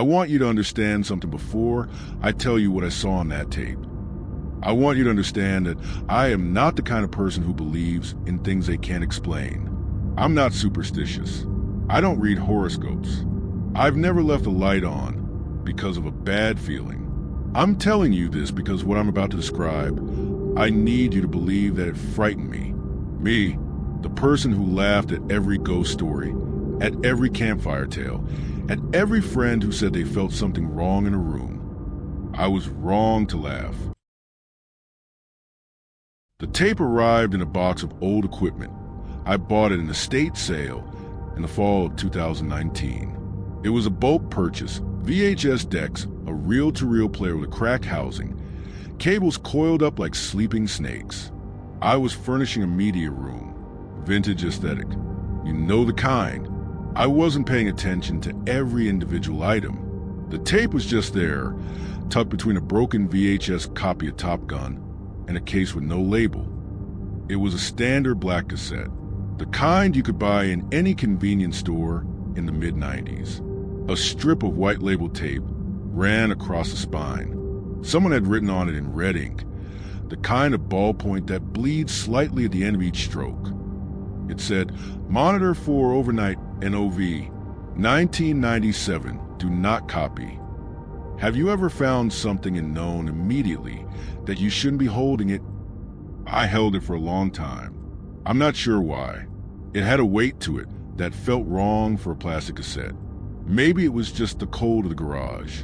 I want you to understand something before I tell you what I saw on that tape. I want you to understand that I am not the kind of person who believes in things they can't explain. I'm not superstitious. I don't read horoscopes. I've never left a light on because of a bad feeling. I'm telling you this because what I'm about to describe, I need you to believe that it frightened me. Me, the person who laughed at every ghost story, at every campfire tale, at every friend who said they felt something wrong in a room. I was wrong to laugh. The tape arrived in a box of old equipment. I bought it in an estate sale in the fall of 2019. It was a bulk purchase, VHS decks, a reel-to-reel player with cracked housing, cables coiled up like sleeping snakes. I was furnishing a media room, vintage aesthetic. You know the kind. I wasn't paying attention to every individual item. The tape was just there, tucked between a broken VHS copy of Top Gun and a case with no label. It was a standard black cassette, the kind you could buy in any convenience store in the mid-90s. A strip of white label tape ran across the spine. Someone had written on it in red ink, the kind of ballpoint that bleeds slightly at the end of each stroke. It said, "Monitor for overnight NOV, 1997, do not copy." Have you ever found something and known immediately that you shouldn't be holding it? I held it for a long time. I'm not sure why. It had a weight to it that felt wrong for a plastic cassette. Maybe it was just the cold of the garage.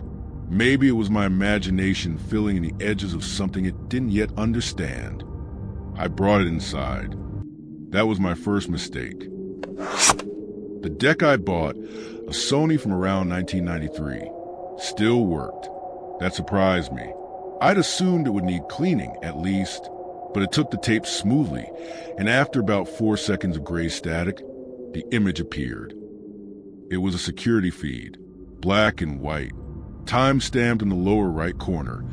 Maybe it was my imagination filling in the edges of something it didn't yet understand. I brought it inside. That was my first mistake. The deck I bought, a Sony from around 1993, still worked. That surprised me. I'd assumed it would need cleaning, at least, but it took the tape smoothly, and after about 4 seconds of gray static, the image appeared. It was a security feed, black and white, time-stamped in the lower right corner,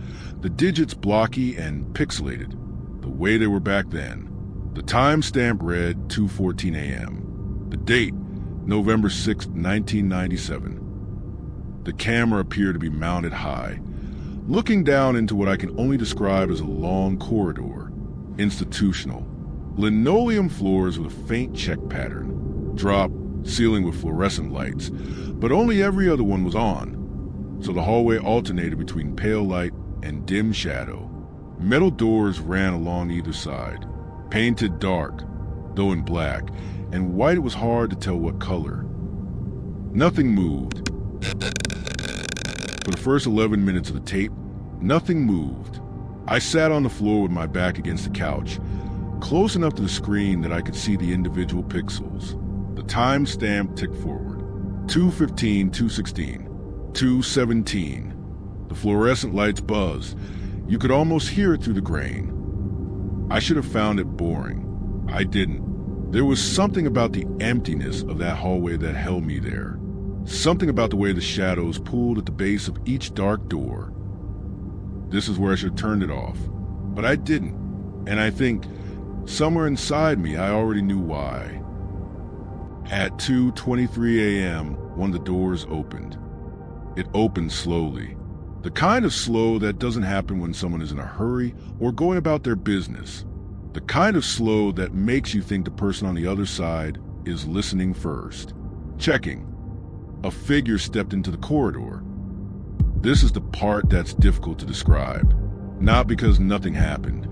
the digits blocky and pixelated, the way they were back then. The timestamp read 2:14 a.m. The date, November 6, 1997. The camera appeared to be mounted high, looking down into what I can only describe as a long corridor, institutional. Linoleum floors with a faint check pattern, drop, ceiling with fluorescent lights, but only every other one was on, so the hallway alternated between pale light and dim shadow. Metal doors ran along either side, painted dark, though in black, and white it was hard to tell what color. Nothing moved. For the first 11 minutes of the tape, nothing moved. I sat on the floor with my back against the couch, close enough to the screen that I could see the individual pixels. The timestamp ticked forward. 2:15, 2:16, 2:17. The fluorescent lights buzzed. You could almost hear it through the grain. I should have found it boring. I didn't. There was something about the emptiness of that hallway that held me there. Something about the way the shadows pooled at the base of each dark door. This is where I should have turned it off. But I didn't. And I think somewhere inside me I already knew why. At 2:23 a.m., one of the doors opened. It opened slowly. The kind of slow that doesn't happen when someone is in a hurry or going about their business. The kind of slow that makes you think the person on the other side is listening first. Checking. A figure stepped into the corridor. This is the part that's difficult to describe. Not because nothing happened,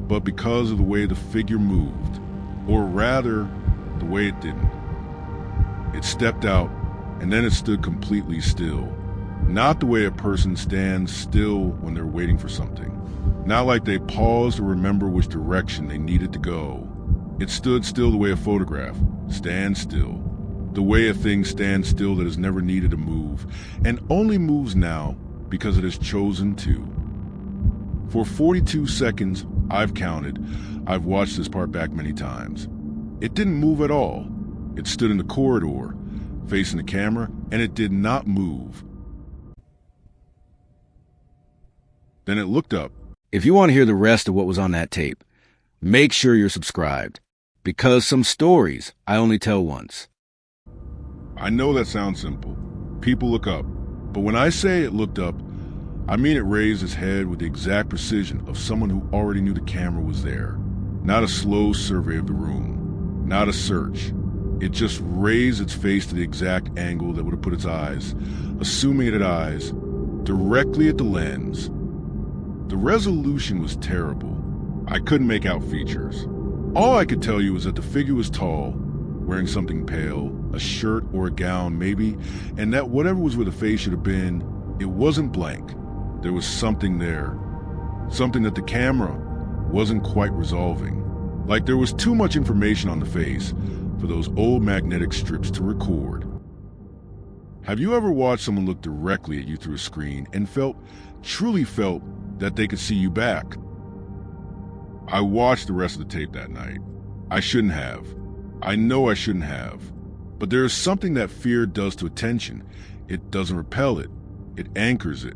but because of the way the figure moved. Or rather, the way it didn't. It stepped out, and then it stood completely still. Not the way a person stands still when they're waiting for something. Not like they paused to remember which direction they needed to go. It stood still the way a photograph stands still. The way a thing stands still that has never needed to move, and only moves now because it has chosen to. For 42 seconds, I've counted, I've watched this part back many times. It didn't move at all. It stood in the corridor, facing the camera, and it did not move. Then it looked up. If you want to hear the rest of what was on that tape, make sure you're subscribed, because some stories I only tell once. I know that sounds simple. People look up. But when I say it looked up, I mean it raised its head with the exact precision of someone who already knew the camera was there. Not a slow survey of the room, not a search. It just raised its face to the exact angle that would have put its eyes, assuming it had eyes, directly at the lens. The resolution was terrible. I couldn't make out features. All I could tell you was that the figure was tall, wearing something pale, a shirt or a gown maybe, and that whatever was where the face should have been, it wasn't blank. There was something there. Something that the camera wasn't quite resolving. Like there was too much information on the face for those old magnetic strips to record. Have you ever watched someone look directly at you through a screen and truly felt that they could see you back? I watched the rest of the tape that night. I shouldn't have. I know I shouldn't have. But there is something that fear does to attention. It doesn't repel it. It anchors it.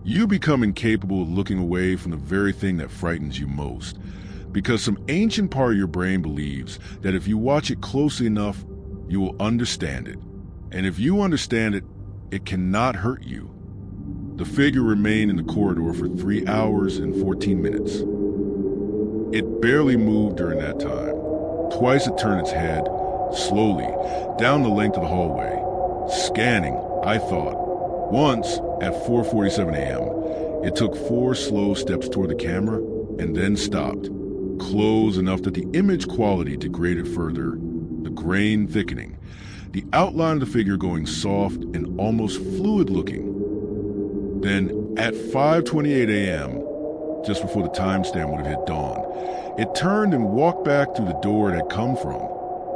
You become incapable of looking away from the very thing that frightens you most, because some ancient part of your brain believes that if you watch it closely enough, you will understand it. And if you understand it, it cannot hurt you. The figure remained in the corridor for 3 hours and 14 minutes. It barely moved during that time. Twice it turned its head, slowly, down the length of the hallway, scanning, I thought. Once, at 4:47 a.m., it took 4 slow steps toward the camera and then stopped, close enough that the image quality degraded further, the grain thickening, the outline of the figure going soft and almost fluid-looking. Then, at 5:28 a.m., just before the timestamp would have hit dawn, it turned and walked back through the door it had come from.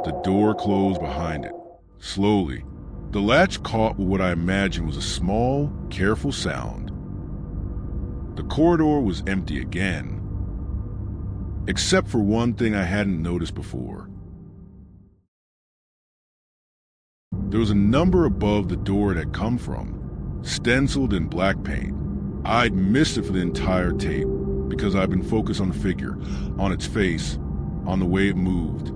The door closed behind it, slowly. The latch caught with what I imagined was a small, careful sound. The corridor was empty again, except for one thing I hadn't noticed before. There was a number above the door it had come from, stenciled in black paint. I'd missed it for the entire tape because I'd been focused on the figure, on its face, on the way it moved.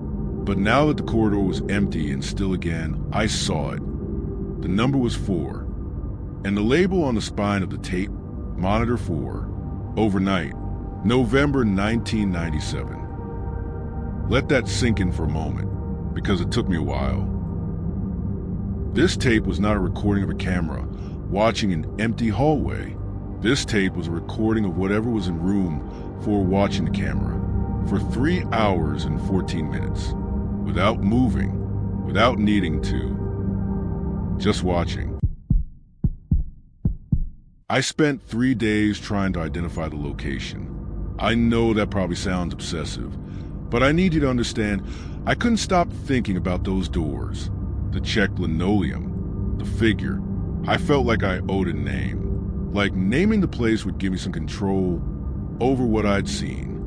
But now that the corridor was empty and still again, I saw it. The number was 4, and the label on the spine of the tape, Monitor 4, overnight, November 1997. Let that sink in for a moment, because it took me a while. This tape was not a recording of a camera watching an empty hallway. This tape was a recording of whatever was in room 4 watching the camera for 3 hours and 14 minutes, without moving, without needing to. Just watching. I spent 3 days trying to identify the location. I know that probably sounds obsessive, but I need you to understand I couldn't stop thinking about those doors, the checked linoleum, the figure. I felt like I owed a name, like naming the place would give me some control over what I'd seen.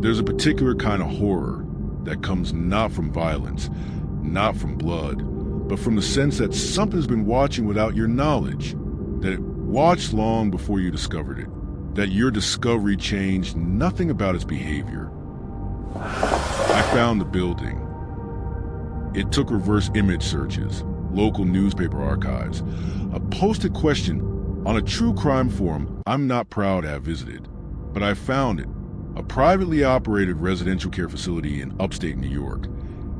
There's a particular kind of horror that comes not from violence, not from blood, but from the sense that something's been watching without your knowledge, that it watched long before you discovered it, that your discovery changed nothing about its behavior. I found the building. It took reverse image searches, local newspaper archives, a posted question on a true crime forum I'm not proud to have visited, but I found it, a privately operated residential care facility in upstate New York.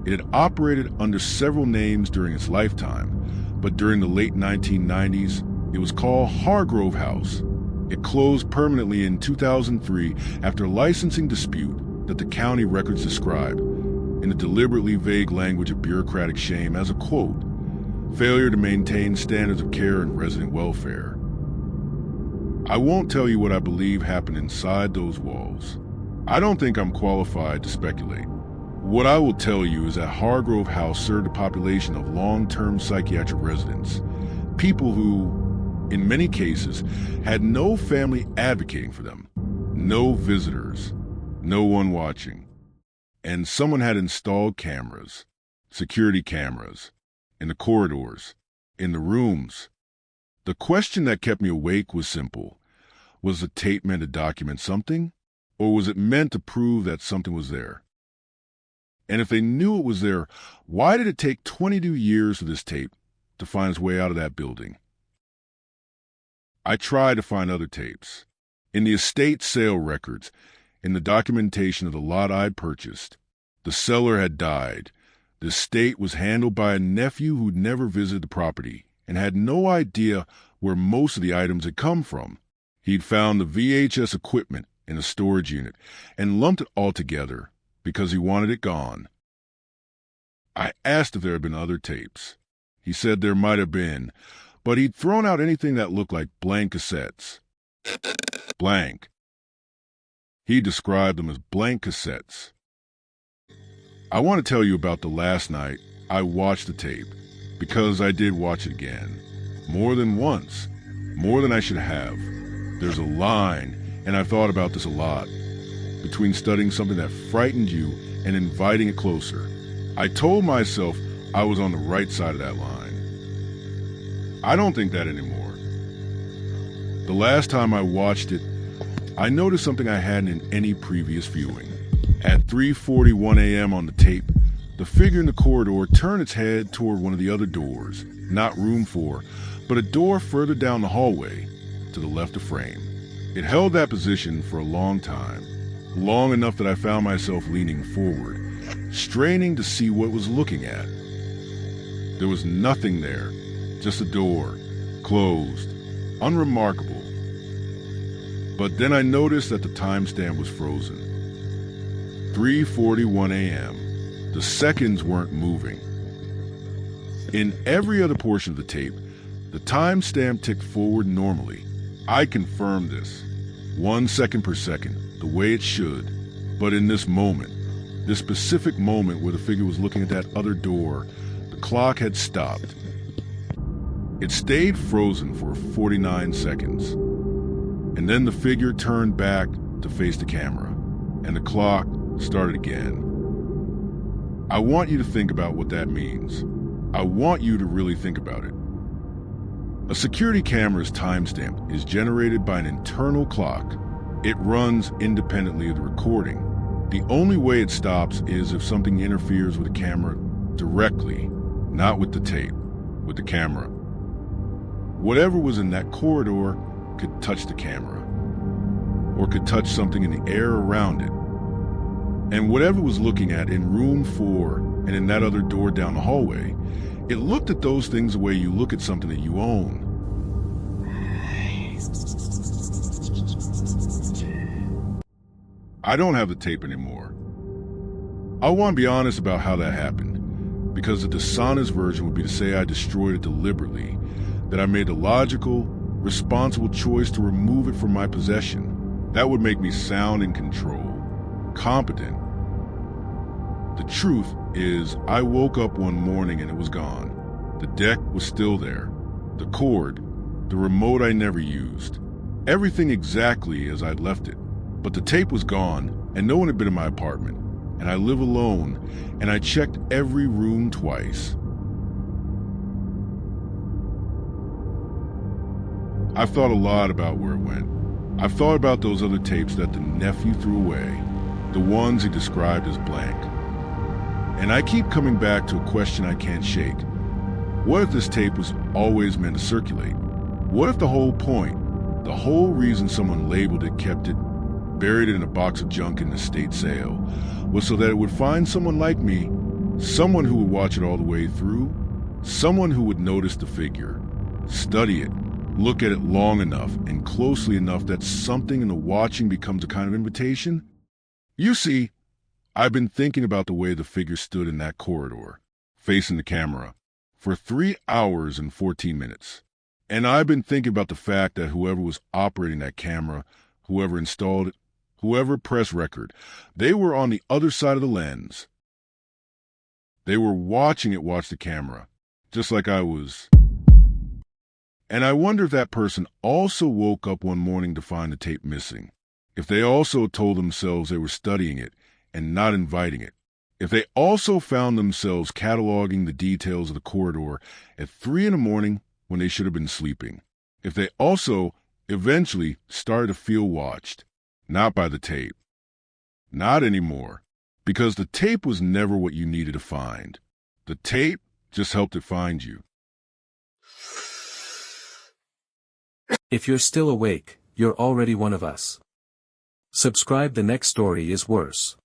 It had operated under several names during its lifetime, but during the late 1990s, it was called Hargrove House. It closed permanently in 2003 after a licensing dispute that the county records describe, in the deliberately vague language of bureaucratic shame, as a, quote, failure to maintain standards of care and resident welfare. I won't tell you what I believe happened inside those walls. I don't think I'm qualified to speculate. What I will tell you is that Hargrove House served a population of long-term psychiatric residents, people who, in many cases, had no family advocating for them, no visitors, no one watching. And someone had installed cameras, security cameras, in the corridors, in the rooms. The question that kept me awake was simple. Was the tape meant to document something, or was it meant to prove that something was there? And if they knew it was there, why did it take 22 years for this tape to find its way out of that building? I tried to find other tapes. In the estate sale records, in the documentation of the lot I'd purchased, the seller had died. The estate was handled by a nephew who'd never visited the property and had no idea where most of the items had come from. He'd found the VHS equipment in a storage unit and lumped it all together because he wanted it gone. I asked if there had been other tapes. He said there might have been, but he'd thrown out anything that looked like blank cassettes. Blank. He described them as blank cassettes. I want to tell you about the last night I watched the tape, because I did watch it again. More than once. More than I should have. There's a line, and I've thought about this a lot, between studying something that frightened you and inviting it closer. I told myself I was on the right side of that line. I don't think that anymore. The last time I watched it, I noticed something I hadn't in any previous viewing. At 3:41 a.m. on the tape, the figure in the corridor turned its head toward one of the other doors, not room 4, but a door further down the hallway, to the left of frame. It held that position for a long time, long enough that I found myself leaning forward, straining to see what it was looking at. There was nothing there, just a door, closed, unremarkable. But then I noticed that the timestamp was frozen. 3:41 a.m. The seconds weren't moving. In every other portion of the tape, the timestamp ticked forward normally. I confirmed this. 1 second per second, the way it should. But in this moment, this specific moment where the figure was looking at that other door, the clock had stopped. It stayed frozen for 49 seconds. And then the figure turned back to face the camera, and the clock started again. I want you to think about what that means. I want you to really think about it. A security camera's timestamp is generated by an internal clock. It runs independently of the recording. The only way it stops is if something interferes with the camera directly, not with the tape, with the camera. Whatever was in that corridor could touch the camera, or could touch something in the air around it. And whatever was looking at in room 4 and in that other door down the hallway, it looked at those things the way you look at something that you own. I don't have the tape anymore. I want to be honest about how that happened, because the dishonest version would be to say I destroyed it deliberately, that I made the logical, responsible choice to remove it from my possession. That would make me sound in control, competent. The truth is, I woke up one morning and it was gone. The deck was still there. The cord, the remote I never used. Everything exactly as I'd left it. But the tape was gone, and no one had been in my apartment. And I live alone, and I checked every room twice. I've thought a lot about where it went. I've thought about those other tapes that the nephew threw away, the ones he described as blank. And I keep coming back to a question I can't shake. What if this tape was always meant to circulate? What if the whole point, the whole reason someone labeled it, kept it, buried it in a box of junk in the estate sale, was so that it would find someone like me, someone who would watch it all the way through, someone who would notice the figure, study it, look at it long enough and closely enough that something in the watching becomes a kind of invitation? You see, I've been thinking about the way the figure stood in that corridor, facing the camera, for 3 hours and 14 minutes. And I've been thinking about the fact that whoever was operating that camera, whoever installed it, whoever pressed record, they were on the other side of the lens. They were watching it watch the camera, just like I was. And I wonder if that person also woke up one morning to find the tape missing. If they also told themselves they were studying it and not inviting it. If they also found themselves cataloging the details of the corridor at 3 a.m. when they should have been sleeping. If they also eventually started to feel watched, not by the tape. Not anymore, because the tape was never what you needed to find. The tape just helped it find you. If you're still awake, you're already one of us. Subscribe, the next story is worse.